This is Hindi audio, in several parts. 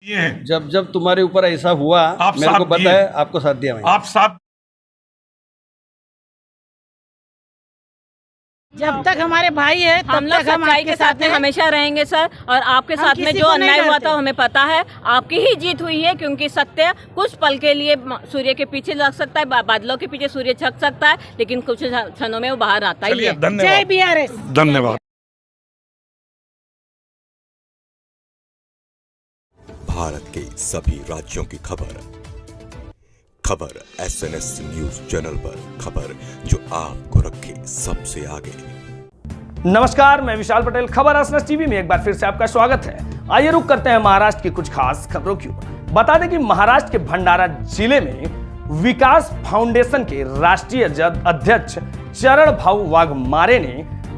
जब जब तुम्हारे ऊपर ऐसा हुआ मेरे को पता है, आपको साथ दिया मैंने। आप साथ जब तक हमारे भाई है तब हम लोग तक हम सच्चाई आपके के साथ में हमेशा रहेंगे सर। और आपके साथ में किसी जो को नहीं अन्याय हुआ डरते। था हमें पता है, आपकी ही जीत हुई है, क्योंकि सत्य कुछ पल के लिए सूर्य के पीछे लग सकता है, बादलों के पीछे सूर्य छक सकता है, लेकिन कुछ क्षणों में वो बाहर आता ही है। जय बीआरएस। धन्यवाद। भारत के सभी राज्यों की खबर SNS न्यूज चैनल पर, खबर जो आपको रखे सबसे आगे। नमस्कार, मैं विशाल पटेल। खबर SNS टीवी में एक बार फिर से आपका स्वागत है। आइए रुक करते हैं महाराष्ट्र की कुछ खास खबरों की ओर। बता दें कि महाराष्ट्र के भंडारा जिले में विकास फाउंडेशन के राष्ट्रीय अध्यक्ष चरण भाऊ वाघमारे ने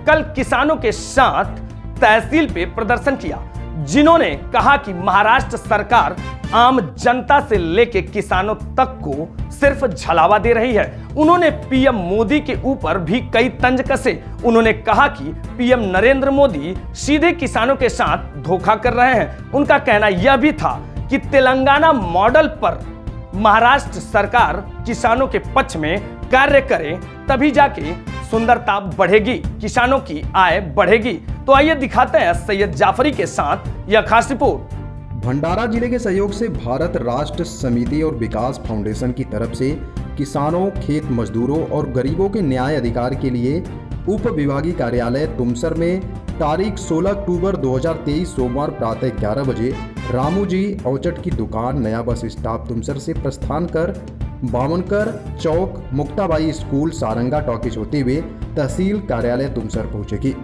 कल किसानों के साथ तहसील पे प्रदर्शन किया, जिन्होंने कहा कि महाराष्ट्र सरकार आम जनता से लेकर किसानों तक को सिर्फ झलावा दे रही है। उन्होंने पीएम मोदी के ऊपर भी कई तंज कसे। उन्होंने कहा कि पीएम नरेंद्र मोदी सीधे किसानों के साथ धोखा कर रहे हैं। उनका कहना यह भी था कि तेलंगाना मॉडल पर महाराष्ट्र सरकार किसानों के पक्ष में कार्य करे, तभी जाके सुंदरता बढ़ेगी, किसानों की आय बढ़ेगी। तो आइए दिखाते हैं सैयद जाफरी के साथ यह खास रिपोर्ट। भंडारा जिले के सहयोग से भारत राष्ट्र समिति और विकास फाउंडेशन की तरफ से किसानों, खेत मजदूरों और गरीबों के न्याय अधिकार के लिए उप विभागीय कार्यालय तुमसर में तारीख 16 अक्टूबर 2023 सोमवार प्रातः 11 बजे रामू जी औचट की दुकान, नया बस स्टॉप तुमसर से प्रस्थान कर बावनकर चौक, मुक्ताबाई स्कूल, सारंगा टॉकीज होते हुए तहसील कार्यालय तुमसर पहुंचेगी।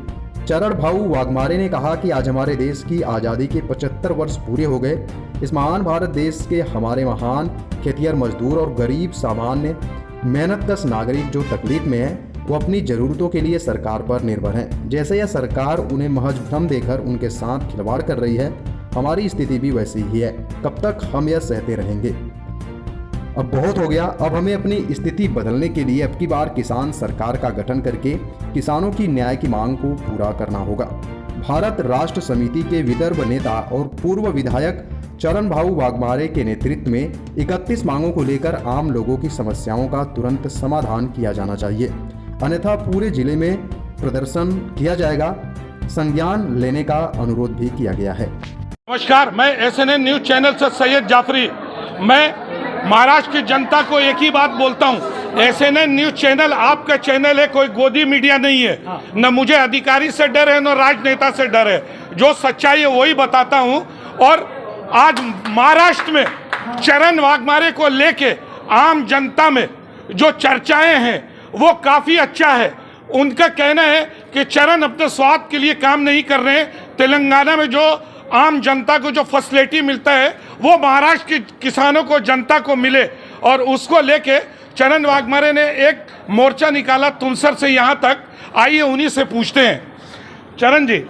चरण भाऊ वाघमारे ने कहा कि आज हमारे देश की आज़ादी के 75 वर्ष पूरे हो गए। इस महान भारत देश के हमारे महान खेतिहर मजदूर और गरीब सामान्य मेहनतकश नागरिक जो तकलीफ में है, वो अपनी ज़रूरतों के लिए सरकार पर निर्भर हैं। जैसे यह सरकार उन्हें महज भ्रम देकर उनके साथ खिलवाड़ कर रही है, हमारी स्थिति भी वैसी ही है। कब तक हम यह सहते रहेंगे? अब बहुत हो गया। अब हमें अपनी स्थिति बदलने के लिए अब की बार किसान सरकार का गठन करके किसानों की न्याय की मांग को पूरा करना होगा। भारत राष्ट्र समिति के विदर्भ नेता और पूर्व विधायक चरण भाऊ वाघमारे के नेतृत्व में 31 मांगों को लेकर आम लोगों की समस्याओं का तुरंत समाधान किया जाना चाहिए, अन्यथा पूरे जिले में प्रदर्शन किया जाएगा। संज्ञान लेने का अनुरोध भी किया गया है। नमस्कार, मैं SNN न्यूज चैनल से सैयद जाफरी। मैं महाराष्ट्र की जनता को एक ही बात बोलता हूँ, SNN न्यूज चैनल आपका चैनल है, कोई गोदी मीडिया नहीं है। न मुझे अधिकारी से डर है, न राजनेता से डर है। जो सच्चाई है वही बताता हूँ। और आज महाराष्ट्र में चरण वाघमारे को लेके आम जनता में जो चर्चाएं हैं वो काफ़ी अच्छा है। उनका कहना है कि चरण अपने स्वार्थ के लिए काम नहीं कर रहे हैं। तेलंगाना में जो आम जनता को जो फैसिलिटी मिलता है वो महाराष्ट्र के किसानों को, जनता को मिले, और उसको लेके चरण वाघमारे ने एक मोर्चा निकाला तुमसर से यहाँ तक। आइए उन्हीं से पूछते हैं। चरण जी,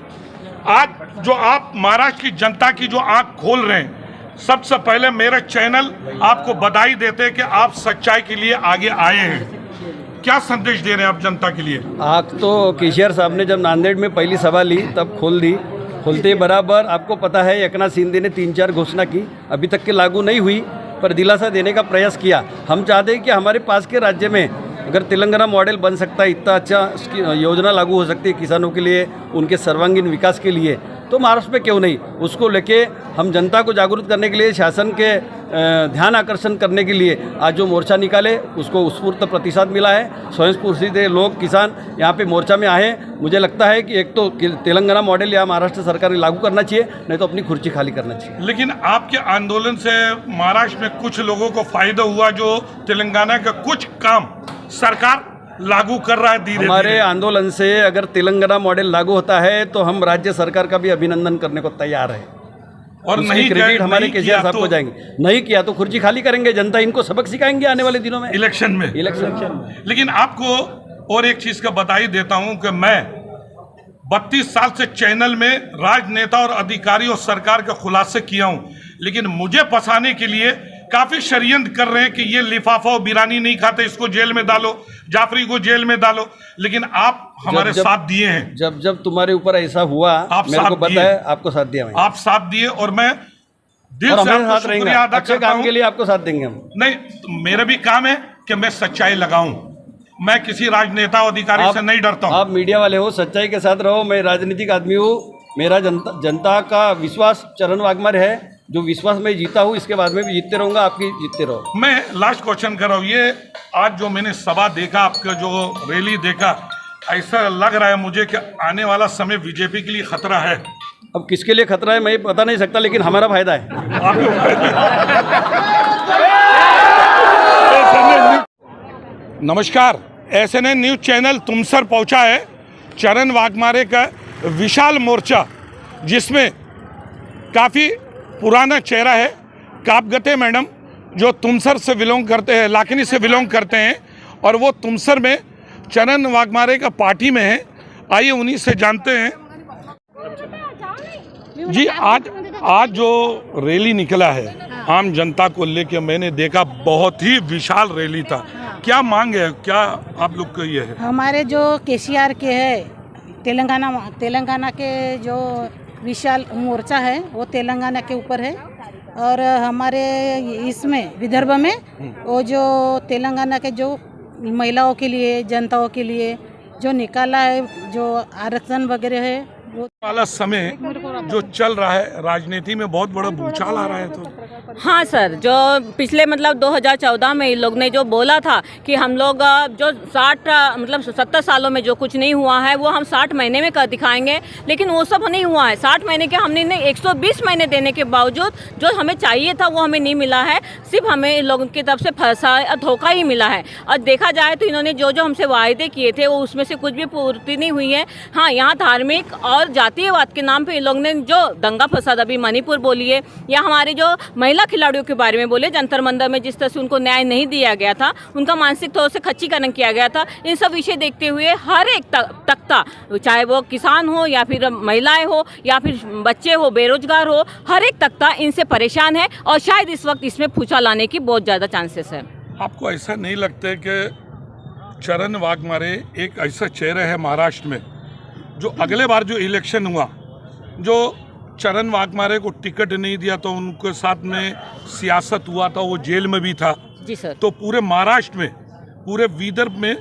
आज जो आप महाराष्ट्र की जनता की जो आंख खोल रहे हैं, सबसे पहले मेरा चैनल आपको बधाई देते हैं कि आप सच्चाई के लिए आगे आए हैं। क्या संदेश दे रहे हैं आप जनता के लिए? आँख तो केसीआर साहब ने जब नांदेड़ में पहली सभा ली तब खोल दी। खुलते बराबर आपको पता है एकनाथ शिंदे ने 3-4 घोषणा की, अभी तक के लागू नहीं हुई, पर दिलासा देने का प्रयास किया। हम चाहते हैं कि हमारे पास के राज्य में अगर तेलंगाना मॉडल बन सकता है, इतना अच्छा उसकी योजना लागू हो सकती है किसानों के लिए, उनके सर्वांगीण विकास के लिए, तो महाराष्ट्र में क्यों नहीं। उसको लेके हम जनता को जागरूक करने के लिए, शासन के ध्यान आकर्षण करने के लिए आज जो मोर्चा निकाले उसको उत्स्फूर्त प्रतिसाद मिला है। स्वयंस्फूर्त लोग, किसान यहाँ पे मोर्चा में आए। मुझे लगता है कि एक तो तेलंगाना मॉडल या महाराष्ट्र सरकार ने लागू करना चाहिए, नहीं तो अपनी कुर्सी खाली करना चाहिए। लेकिन आपके आंदोलन से महाराष्ट्र में कुछ लोगों को फायदा हुआ, जो तेलंगाना का कुछ काम सरकार लागू कर रहा है धीरे धीरे। हमारे आंदोलन से अगर तेलंगाना मॉडल लागू होता है तो हम राज्य सरकार का भी अभिनंदन करने को तैयार है, और नहीं क्रेडिट हमारे केसीआर साहब को जाएंगे। नहीं किया तो कुर्सी खाली करेंगे, जनता इनको सबक सिखाएंगे आने वाले दिनों में इलेक्शन में। लेकिन आपको और एक चीज का बधाई देता हूं कि मैं 32 साल से चैनल में राजनेता और अधिकारी और सरकार के खुलासे किया हूं, लेकिन मुझे फंसाने के लिए काफी षड्यंत्र कर रहे हैं कि ये लिफाफा और बिरानी नहीं खाते, इसको जेल में डालो, जाफरी को जेल में डालो। लेकिन आप हमारे साथ दिए हैं। जब जब तुम्हारे ऊपर ऐसा हुआ आप मेरे को पता है, आपको साथ दिया मैंने। आप साथ दिए, और मैं दिल और से हमारे आपको साथ रहेंगे, शुक्रिया अदा अच्छे करता काम हूं। के लिए आपको साथ देंगे हम। नहीं, तो मेरा भी काम है कि मैं सच्चाई लगाऊं। मैं किसी राजनेता अधिकारी से नहीं डरता हूं। आप मीडिया वाले हो, सच्चाई के साथ रहो। मैं राजनीतिक आदमी हूँ, मेरा जनता का विश्वास चरण वाघमारे है, जो विश्वास मैं जीता हूँ, इसके बाद में भी जीतते रहूँगा, आपकी जीतते रहो। मैं लास्ट क्वेश्चन कर रहा हूँ, ये आज जो मैंने सभा देखा, आपका जो रैली देखा, ऐसा लग रहा है मुझे कि आने वाला समय बीजेपी के लिए खतरा है। अब किसके लिए खतरा है मैं बता नहीं सकता, लेकिन हमारा फायदा है। नमस्कार, एसएनएन न्यूज चैनल तुमसर पहुंचा है चरण वाघमारे का विशाल मोर्चा, जिसमें काफ़ी पुराना चेहरा है कापगते मैडम, जो तुमसर से बिलोंग करते हैं, लाखनी से बिलोंग करते हैं, और वो तुमसर में चरण वाघमारे का पार्टी में है। आइए उन्हीं से जानते हैं। जी, आज जो रैली निकला है आम जनता को लेकर, मैंने देखा बहुत ही विशाल रैली था। क्या मांग है, क्या आप लोग का ये है? हमारे जो केसीआर के है, तेलंगाना के जो विशाल मोर्चा है वो तेलंगाना के ऊपर है, और हमारे इसमें विदर्भ में वो जो तेलंगाना के जो महिलाओं के लिए, जनताओं के लिए जो निकाला है, जो आरक्षण वगैरह है, वो वाला समय जो चल रहा है, राजनीति में बहुत बड़ा भूचाल आ रहा है। तो हाँ सर, जो पिछले मतलब 2014 में इन लोग ने जो बोला था कि हम लोग जो 70 सालों में जो कुछ नहीं हुआ है वो हम 60 महीने में कर दिखाएंगे, लेकिन वो सब नहीं हुआ है। 60 महीने के हमने 120 महीने देने के बावजूद जो हमें चाहिए था वो हमें नहीं मिला है, सिर्फ हमें इन लोगों की तरफ से फंसा धोखा ही मिला है। और देखा जाए तो इन्होंने जो हमसे वायदे किए थे वो उसमें से कुछ भी पूर्ति नहीं हुई है। हाँ, यहाँ धार्मिक और जातीयवाद के नाम पे इन लोग ने जो दंगा फसाद अभी मणिपुर बोलिए, या हमारे जो महिला खिलाड़ियों के बारे में बोले, जंतर मंतर में जिस तरह से उनको न्याय नहीं दिया गया था, उनका मानसिक तौर से खच्चीकरण किया गया था, इन सब विषय देखते हुए हर एक तख्ता, चाहे वो किसान हो या फिर महिलाएं हो या फिर बच्चे हो, बेरोजगार हो, हर एक तख्ता इनसे परेशान है, और शायद इस वक्त इसमें भूचाल आने की बहुत ज़्यादा चांसेस है। आपको ऐसा नहीं लगता है कि चरण वाघमारे एक ऐसा चेहरा है महाराष्ट्र में, जो अगले बार जो इलेक्शन हुआ, जो चरण वाघमारे को टिकट नहीं दिया तो उनके साथ में सियासत हुआ था, वो जेल में भी था। जी सर। तो पूरे महाराष्ट्र में, पूरे विदर्भ में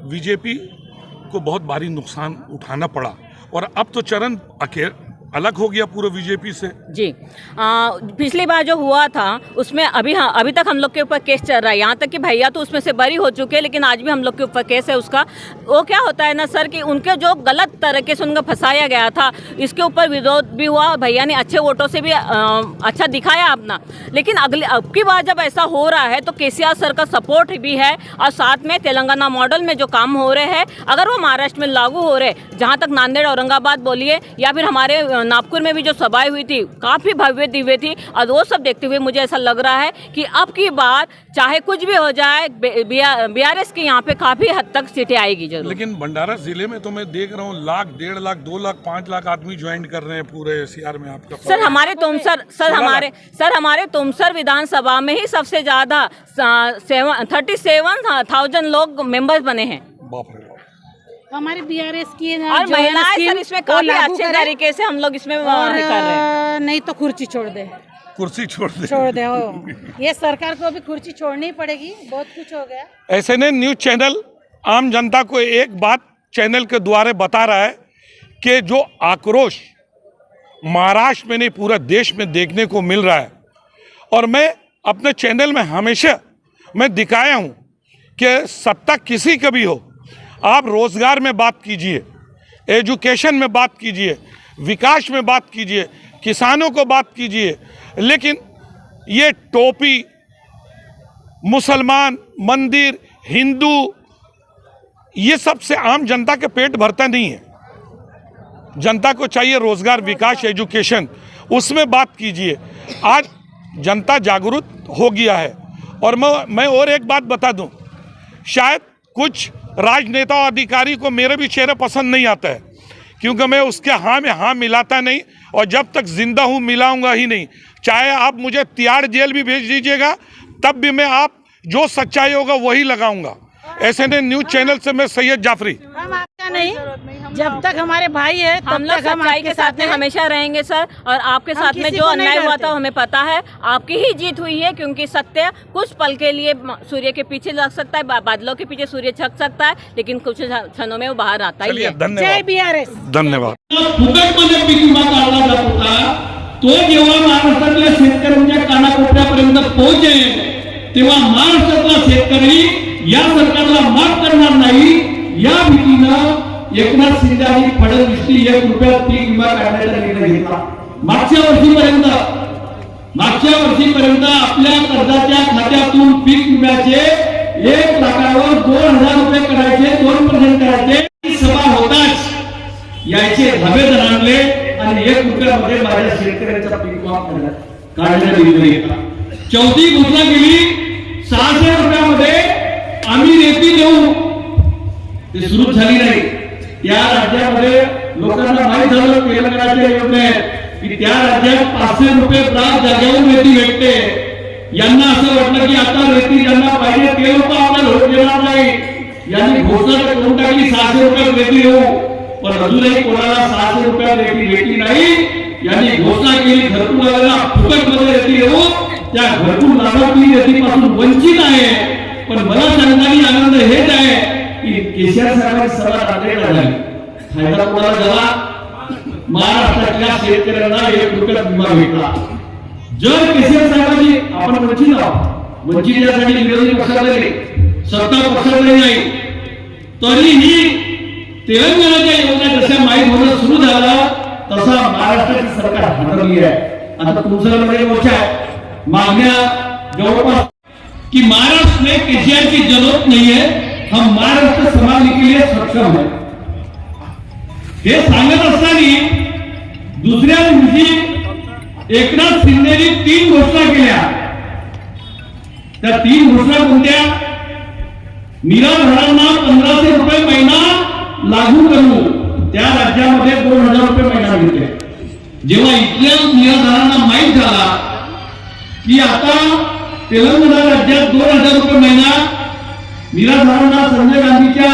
बीजेपी को बहुत भारी नुकसान उठाना पड़ा, और अब तो चरण अलग हो गया पूरे बीजेपी से। जी, पिछली बार जो हुआ था उसमें अभी तक हम लोग के ऊपर केस चल रहा है, यहाँ तक कि भैया तो उसमें से बरी हो चुके हैं, लेकिन आज भी हम लोग के ऊपर केस है उसका। वो क्या होता है ना सर, कि उनके जो गलत तरीके से उनका फंसाया गया था, इसके ऊपर विरोध भी हुआ, भैया ने अच्छे वोटों से भी अच्छा दिखाया अपना, लेकिन अब की बार जब ऐसा हो रहा है तो केसीआर सर का सपोर्ट भी है, और साथ में तेलंगाना मॉडल में जो काम हो रहे हैं, अगर वो महाराष्ट्र में लागू हो रहे, जहाँ तक नांदेड़ औरंगाबाद बोलिए, या फिर हमारे नागपुर में भी जो सभाएं हुई थी काफ़ी भव्य दिव्य थी, और वो सब देखते हुए मुझे ऐसा लग रहा है कि अब की बार चाहे कुछ भी हो जाए, बीआरएस के यहाँ पे काफ़ी हद तक सीटें आएगी जरूर। लेकिन भंडारा जिले में तो मैं देख रहा हूँ 1 लाख, 1.5 लाख, 2 लाख, 5 लाख आदमी ज्वाइन कर रहे हैं पूरे एसीआर में। आपका सर हमारे तुमसर विधानसभा में ही सबसे ज़्यादा 37,000 लोग मेंबर्स बने हैं। बाप रे बाप। हमारे बीआरएस की और महिलाएं सर इसमें काफी अच्छे तरीके से हम लोग इसमें और कर रहे हैं। नहीं तो कुर्सी छोड़ दे, कुर्सी छोड़ दे हो। ये सरकार को भी कुर्सी छोड़नी पड़ेगी, बहुत कुछ हो गया। एसएनएन न्यूज चैनल आम जनता को एक बात चैनल के द्वारा बता रहा है कि जो आक्रोश महाराष्ट्र में नहीं पूरा देश में देखने को मिल रहा है, और मैं अपने चैनल में हमेशा मैं दिखाया हूँ कि सत्ता किसी का भी हो, आप रोजगार में बात कीजिए, एजुकेशन में बात कीजिए, विकास में बात कीजिए, किसानों को बात कीजिए, लेकिन ये टोपी, मुसलमान, मंदिर, हिंदू, ये सब से आम जनता के पेट भरता नहीं है। जनता को चाहिए रोजगार, विकास, एजुकेशन, उसमें बात कीजिए। आज जनता जागरूक हो गया है। और मैं और एक बात बता दूं, शायद कुछ राजनेता और अधिकारी को मेरे भी चेहरा पसंद नहीं आता है, क्योंकि मैं उसके हाँ में हाँ मिलाता नहीं, और जब तक जिंदा हूँ मिलाऊंगा ही नहीं। चाहे आप मुझे तिहाड़ जेल भी भेज दीजिएगा, तब भी मैं आप जो सच्चाई होगा वही लगाऊंगा। SNN न्यूज चैनल से मैं सैयद जाफरी। हम आपका नहीं, जब तक हमारे भाई है हम तब लोग तक हम सच्चाई आपके के साथ में हैं। हमेशा रहेंगे सर, और आपके साथ में किसी जो को नहीं अन्याय हुआ डरते। था हमें पता है, आपकी ही जीत हुई है, क्योंकि सत्य कुछ पल के लिए सूर्य के पीछे लग सकता है, बादलों के पीछे सूर्य छक सकता है, लेकिन कुछ क्षणों में वो बाहर आता ही चलिए, है। धन्यवाद। जय BRS। धन्यवाद। फुकटमध्ये पीक विमा काढला जात होता, तो जेव्हा महाराष्ट्रातल्या शेतकऱ्यांच्या कानाकोपऱ्यापर्यंत पोहोचेल तेव्हा महाराष्ट्रातला शेतकरी या सरकारला माफ करणार नाही, या भीतीनं एकनाथ शिंदे आणि फडणवीसनी ₹1 पीक विमा काढण्याचा निर्णय घेतला। मागच्या वर्षीपर्यंत आपल्या कर्जाच्या खात्यातून पीक विम्याचे 1 लाखावर 2,000 रुपये करायचे, 2% करायचे। सभा होताच याचे धाबे आणले आणि ₹1 माझ्या शेतकऱ्यांचा पीक विमा काढण्याचा निर्णय घेतला। चौथी घोषणा केली, 600 रुपयामध्ये आम्ही रेती देऊ, ते सुरू झाली नाही। त्या राज्यामध्ये लोकांना माहीत झालं तेलंगणाच्या योजनेत की त्या राज्यात 500 रुपये ब्रास जागेवर रेती भेटते। यांना असं वाटलं की आता रेती ज्यांना पाहिजे ते लोक आपल्याला होत देणार नाही, यांनी घोषणा करून टाकली 600 रुपयात रेती देऊ, पण अजूनही कोणाला 600 रुपयात रेती भेटली नाही। यांनी घोषणा केली घरकुलाला फुकटमध्ये रेती देऊ, त्या घरकुल लाभार्थी रेतीपासून वंचित आहे। पण मला सांगण्याची आनंद हेच आहे की केसीआर साहेबांची सभा नांदेडला झाली, फायदा कोणाला झाला? महाराष्ट्रातल्या शेतकऱ्यांना ₹1 विमा भेटला। जर केसीआर साहेबांची आपण वंचित आहोत, वंचित यासाठी विरोधी पक्षाला सत्ता पक्षाला नाही, तरीही तेलंगणाच्या योजना जशा माहीत होणं सुरू झालं तसा महाराष्ट्राची सरकार हादरली आहे। आता तुमचं मध्ये मोठा आहे मागण्या जवळपास कि महाराष्ट्र में केसीआर की जरूरत नहीं है, हम महाराष्ट्र संभालने के लिए सक्षम है। हे सांगत असताना दुसऱ्या दिवशी एकनाथ शिंदेनी 3 घोषणा केल्या। त्या 3 घोषणा कोणत्या? निराधारांना 1500 रुपये महिना लागू करू, त्या राज्यामध्ये 2000 रुपये महिना मिळते। जेव्हा इथल्या निराधारांना माहीत झाला की आता तेलंगणा राज्यात 2000 रुपये महिना निराधारांना संजय गांधीच्या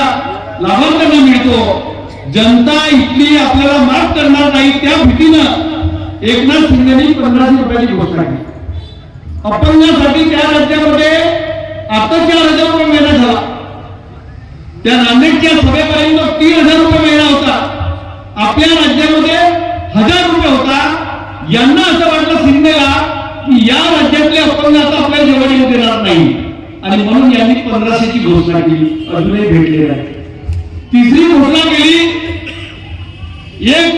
लाभार्थ्यांना मिळतो, जनता इथली आपल्याला माफ करणार नाही, त्या भीतीनं एकनाथ शिंदेनी 1500 रुपयाची घोषणा केली। अपंगांसाठी त्या राज्यामध्ये आता 4000 रुपये महिना झाला। त्या नांदेडच्या सभेपर्यंत 3000 रुपये महिना होता, आपल्या राज्यामध्ये 1000 रुपये होता। यांना असं वाटलं शिंदेला की या राज्यातले अपंग आता आपल्या जेवढी देणार नाही, आणि म्हणून यांनी 1500ची घोषणा केली, अजूनही भेटले नाही। तिसरी घोषणा केली, ₹1